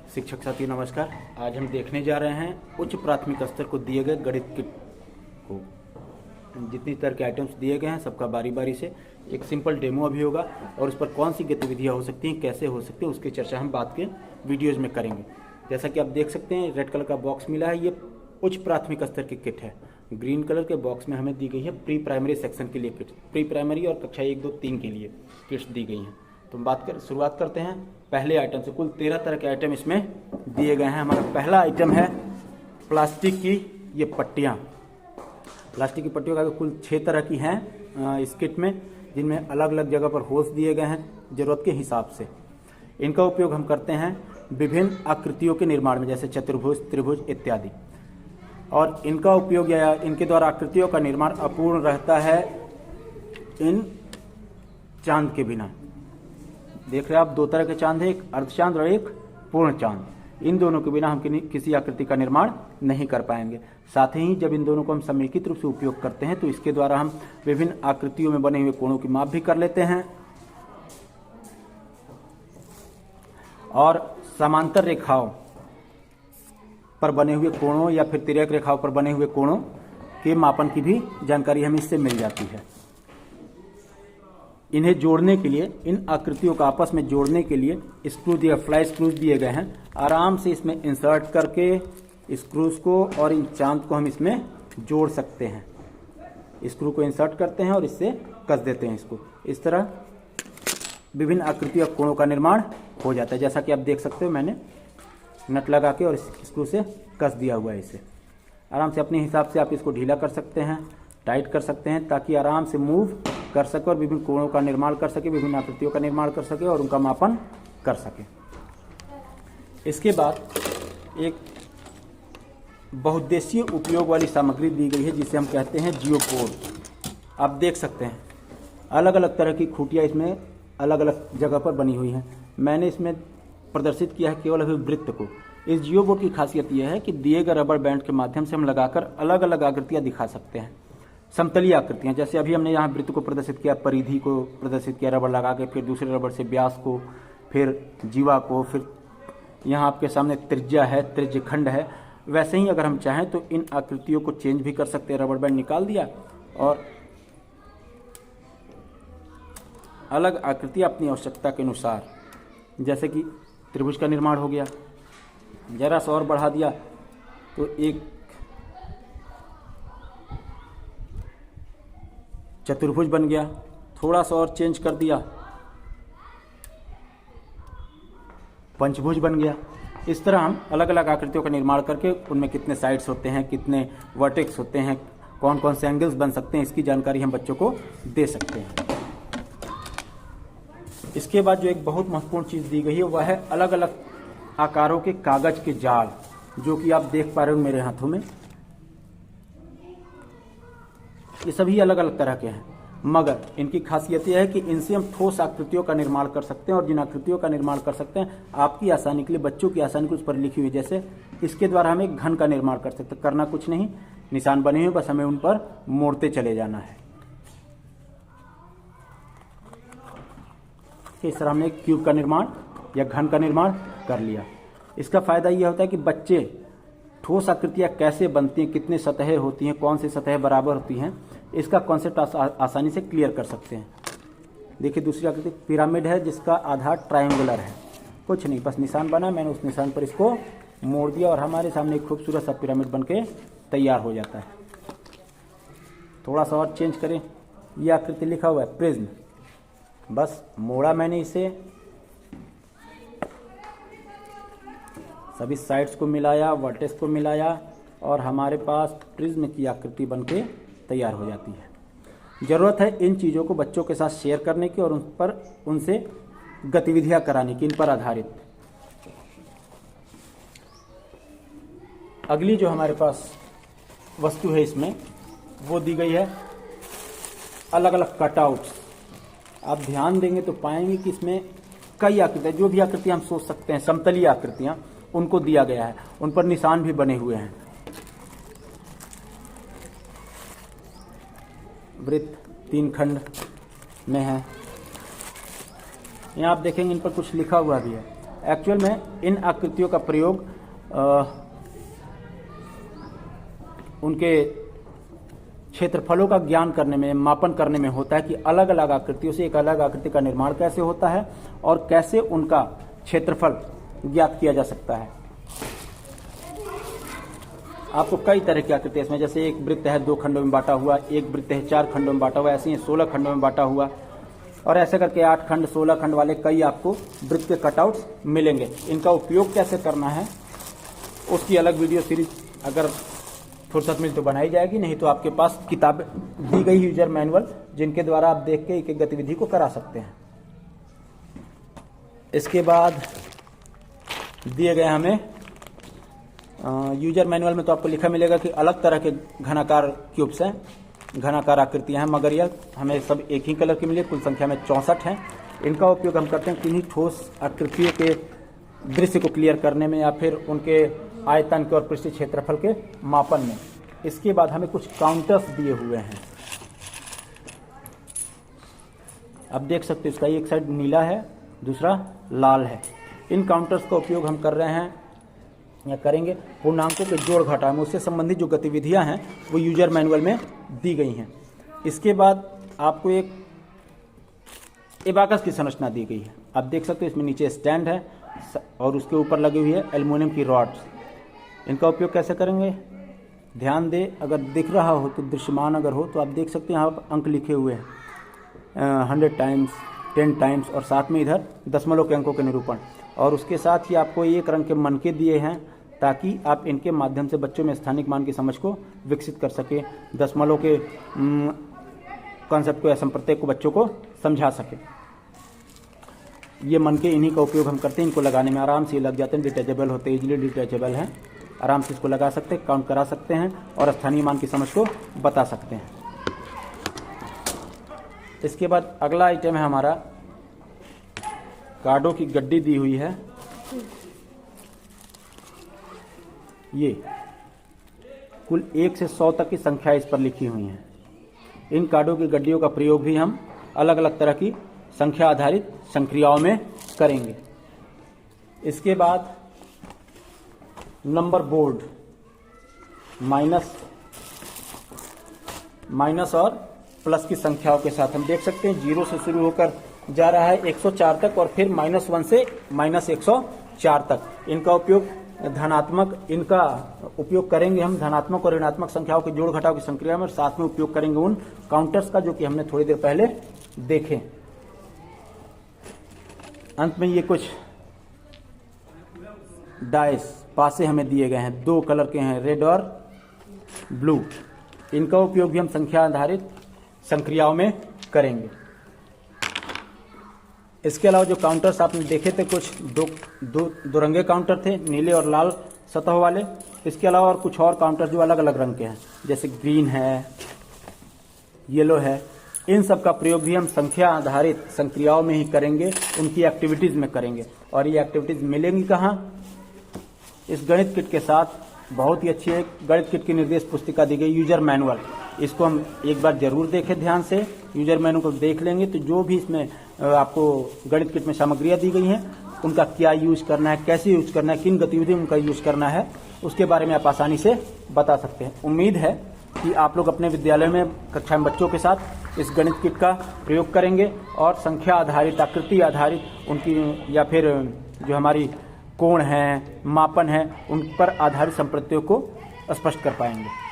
शिक्षक साथियों नमस्कार। आज हम देखने जा रहे हैं उच्च प्राथमिक स्तर को दिए गए गणित किट को। जितनी तरह के आइटम्स दिए गए हैं सबका बारी बारी से एक सिंपल डेमो अभी होगा और उस पर कौन सी गतिविधियां हो सकती हैं, कैसे हो सकती है, उसकी चर्चा हम बाद के वीडियोज़ में करेंगे। जैसा कि आप देख सकते हैं रेड कलर का बॉक्स मिला है, ये उच्च प्राथमिक स्तर की किट है। ग्रीन कलर के बॉक्स में हमें दी गई है प्री प्राइमरी सेक्शन के लिए किट, प्री प्राइमरी और कक्षा 1, 2, 3 के लिए किट्स दी गई हैं। तो हम शुरुआत करते हैं पहले आइटम से। कुल 13 तरह के आइटम इसमें दिए गए हैं। हमारा पहला आइटम है प्लास्टिक की ये पट्टियाँ। प्लास्टिक की पट्टियों का कुल 6 तरह की हैं इस किट में, जिनमें अलग अलग जगह पर होल्स दिए गए हैं ज़रूरत के हिसाब से। इनका उपयोग हम करते हैं विभिन्न आकृतियों के निर्माण में, जैसे चतुर्भुज, त्रिभुज इत्यादि। और इनका उपयोग या इनके द्वारा आकृतियों का निर्माण अपूर्ण रहता है इन चांद के बिना। देख रहे हैं आप, 2 तरह के चांद है, एक अर्धचांद और एक पूर्ण चांद। इन दोनों के बिना हम किसी आकृति का निर्माण नहीं कर पाएंगे। साथ ही जब इन दोनों को हम समेकित रूप से उपयोग करते हैं तो इसके द्वारा हम विभिन्न आकृतियों में बने हुए कोणों की माप भी कर लेते हैं और समांतर रेखाओं पर बने हुए कोणों या फिर तिर्यक रेखाओं पर बने हुए कोणों के मापन की भी जानकारी हमें इससे मिल जाती है। इन्हें जोड़ने के लिए, इन आकृतियों को आपस में जोड़ने के लिए स्क्रू दिए, फ्लाई स्क्रूज दिए गए हैं। आराम से इसमें इंसर्ट करके स्क्रूज को और इन चांद को हम इसमें जोड़ सकते हैं। स्क्रू को इंसर्ट करते हैं और इससे कस देते हैं इसको। इस तरह विभिन्न आकृतियों कोणों का निर्माण हो जाता है। जैसा कि आप देख सकते हो, मैंने नट लगा के और स्क्रू से कस दिया हुआ है इसे। आराम से अपने हिसाब से आप इसको ढीला कर सकते हैं, टाइट कर सकते हैं, ताकि आराम से मूव कर सके और विभिन्न कोणों का निर्माण कर सके, विभिन्न आकृतियों का निर्माण कर सके और उनका मापन कर सके। इसके बाद एक बहुउद्देशीय उपयोग वाली सामग्री दी गई है जिसे हम कहते हैं जियोपोड। आप देख सकते हैं अलग अलग तरह की खूंटियाँ इसमें अलग अलग जगह पर बनी हुई हैं। मैंने इसमें प्रदर्शित किया है केवल अभी वृत्त को। इस जियोपोड की खासियत यह है कि दिए गए रबर बैंड के माध्यम से हम लगाकर अलग अलग आकृतियाँ दिखा सकते हैं। समतलीय आकृतियाँ, जैसे अभी हमने यहाँ वृत्त को प्रदर्शित किया, परिधि को प्रदर्शित किया रबर लगा के, फिर दूसरे रबर से व्यास को, फिर जीवा को, फिर यहाँ आपके सामने त्रिज्या है, त्रिज्य खंड है। वैसे ही अगर हम चाहें तो इन आकृतियों को चेंज भी कर सकते हैं। रबर बैंड निकाल दिया और अलग आकृति अपनी आवश्यकता के अनुसार, जैसे कि त्रिभुज का निर्माण हो गया, जरा सा और बढ़ा दिया तो एक चतुर्भुज बन गया, थोड़ा सा और चेंज कर दिया पंचभुज बन गया। इस तरह हम अलग अलग आकृतियों का निर्माण करके उनमें कितने साइड्स होते हैं, कितने वर्टेक्स होते हैं, कौन कौन से एंगल्स बन सकते हैं, इसकी जानकारी हम बच्चों को दे सकते हैं। इसके बाद जो एक बहुत महत्वपूर्ण चीज़ दी गई है वह है अलग अलग आकारों के कागज के जाल, जो कि आप देख पा रहे हो मेरे हाथों में। ये सभी अलग अलग तरह के हैं, मगर इनकी खासियत यह है कि इनसे हम ठोस आकृतियों का निर्माण कर सकते हैं। और जिन आकृतियों का निर्माण कर सकते हैं आपकी आसानी के लिए, बच्चों की आसानी के उस पर लिखी हुई, जैसे इसके द्वारा हम एक घन का निर्माण कर सकते हैं। करना कुछ नहीं, निशान बने हुए, बस हमें उन पर मोड़ते चले जाना है। इस तरह हमने एक क्यूब का निर्माण या घन का निर्माण कर लिया। इसका फायदा यह होता है कि बच्चे ठोस आकृतियाँ कैसे बनती हैं, कितने सतहें होती हैं, कौन सी सतहें बराबर होती हैं, इसका कॉन्सेप्ट आसानी से क्लियर कर सकते हैं। देखिए दूसरी आकृति पिरामिड है जिसका आधार ट्रायंगुलर है। कुछ नहीं, बस निशान बना, मैंने उस निशान पर इसको मोड़ दिया और हमारे सामने एक खूबसूरत सा पिरामिड बनके तैयार हो जाता है। थोड़ा सा और चेंज करें, यह आकृति लिखा हुआ है प्रिज्म, बस मोड़ा मैंने इसे, सभी साइड्स को मिलाया, वर्टेक्स को मिलाया और हमारे पास प्रिज्म की आकृति बनके तैयार हो जाती है। ज़रूरत है इन चीज़ों को बच्चों के साथ शेयर करने की और उन पर उनसे गतिविधियां कराने की, इन पर आधारित। अगली जो हमारे पास वस्तु है इसमें वो दी गई है अलग अलग कटआउट्स। आप ध्यान देंगे तो पाएंगे कि इसमें कई आकृतियाँ, जो भी आकृतियाँ हम सोच सकते हैं, समतलीय आकृतियाँ, उनको दिया गया है। उन पर निशान भी बने हुए हैं। वृत्त 3 खंड में है। यहाँ आप देखेंगे इन पर कुछ लिखा हुआ भी है। एक्चुअल में इन आकृतियों का प्रयोग उनके क्षेत्रफलों का ज्ञान करने में, मापन करने में होता है कि अलग अलग आकृतियों से एक अलग आकृति का निर्माण कैसे होता है और कैसे उनका क्षेत्रफल ज्ञात किया जा सकता है। आपको कई तरह की आकृति इसमें, जैसे एक वृत्त है 2 खंडों में बांटा हुआ, एक वृत्त है 4 खंडों में बांटा हुआ, ऐसे ही 16 खंडों में बांटा हुआ, और ऐसे करके 8 खंड 16 खंड वाले कई आपको वृत्त के कटआउट्स मिलेंगे। इनका उपयोग कैसे करना है उसकी अलग वीडियो सीरीज अगर फुर्सत मिली तो बनाई जाएगी, नहीं तो आपके पास किताब दी गई यूजर मैनुअल जिनके द्वारा आप देख के एक एक गतिविधि को करा सकते हैं। इसके बाद दिए गए हमें यूजर मैनुअल में तो आपको लिखा मिलेगा कि अलग तरह के घनाकार क्यूब्स हैं, घनाकार आकृतियां हैं, मगर यह हमें सब एक ही कलर की मिली, कुल संख्या में 64 हैं। इनका उपयोग हम करते हैं किन्हीं ठोस आकृतियों के दृश्य को क्लियर करने में या फिर उनके आयतन के और पृष्ठीय क्षेत्रफल के मापन में। इसके बाद हमें कुछ काउंटर्स दिए हुए हैं, आप देख सकते हो इसका एक साइड नीला है, दूसरा लाल है। इन काउंटर्स का उपयोग हम कर रहे हैं या करेंगे पूर्णांकों के जोड़ घटाव में, उससे संबंधित जो गतिविधियां हैं वो यूजर मैनुअल में दी गई हैं। इसके बाद आपको एक एबाकस की संरचना दी गई है, आप देख सकते हो इसमें नीचे स्टैंड है और उसके ऊपर लगी हुई है एल्युमिनियम की रॉड्स। इनका उपयोग कैसे करेंगे, ध्यान दे, अगर दिख रहा हो तो दृश्यमान अगर हो तो आप देख सकते हैं यहाँ पर अंक लिखे हुए हैं 100 टाइम्स 10 टाइम्स और साथ में इधर दशमलव के अंकों के निरूपण, और उसके साथ ही आपको एक रंग के मनके दिए हैं ताकि आप इनके माध्यम से बच्चों में स्थानिक मान की समझ को विकसित कर सके, दशमलव के कॉन्सेप्ट को या संप्रत्यय को बच्चों को समझा सके। ये मनके इन्हीं का उपयोग हम करते हैं, इनको लगाने में आराम से लग जाते हैं, डिटैचेबल होते हैं, इजीली डिटैचेबल हैं, आराम से इसको लगा सकते हैं, काउंट करा सकते हैं और स्थानीय मान की समझ को बता सकते हैं। इसके बाद अगला आइटम है हमारा कार्डों की गड्डी दी हुई है। ये कुल 1 से 100 तक की संख्या इस पर लिखी हुई है। इन कार्डों की गड्डियों का प्रयोग भी हम अलग अलग तरह की संख्या आधारित संक्रियाओं में करेंगे। इसके बाद नंबर बोर्ड माइनस और प्लस की संख्याओं के साथ हम देख सकते हैं 0 से शुरू होकर जा रहा है 104 तक और फिर -1 से -104 तक। इनका उपयोग इनका उपयोग करेंगे हम धनात्मक और ऋणात्मक संख्याओं के जोड़ घटाव की संक्रिया में, और साथ में उपयोग करेंगे उन काउंटर्स का जो कि हमने थोड़ी देर पहले देखे। अंत में ये कुछ डाइस पासे हमें दिए गए हैं, 2 कलर के हैं, रेड और ब्लू। इनका उपयोग भी हम संख्या आधारित संक्रियाओं में करेंगे। इसके अलावा जो काउंटर्स आपने देखे थे कुछ दो रंगे काउंटर थे, नीले और लाल सतह वाले। इसके अलावा और कुछ और काउंटर जो अलग अलग रंग के हैं, जैसे ग्रीन है, येलो है। इन सब का प्रयोग भी हम संख्या आधारित संक्रियाओं में ही करेंगे, उनकी एक्टिविटीज में करेंगे। और ये एक्टिविटीज मिलेंगी कहाँ, इस गणित किट के साथ बहुत ही अच्छी एक गणित किट की निर्देश पुस्तिका दी गई यूजर मैनुअल। इसको हम एक बार जरूर देखें ध्यान से, यूजर मैनुअल को देख लेंगे तो जो भी इसमें आपको गणित किट में सामग्रियां दी गई हैं उनका क्या यूज करना है, कैसे यूज करना है, किन गतिविधियों में उनका यूज करना है, उसके बारे में आप आसानी से बता सकते हैं। उम्मीद है कि आप लोग अपने विद्यालय में कक्षा में बच्चों के साथ इस गणित किट का प्रयोग करेंगे और संख्या आधारित, आकृति आधारित उनकी या फिर जो हमारी कोण है, मापन है, उन पर आधारित संप्रत्ययों को स्पष्ट कर पाएंगे।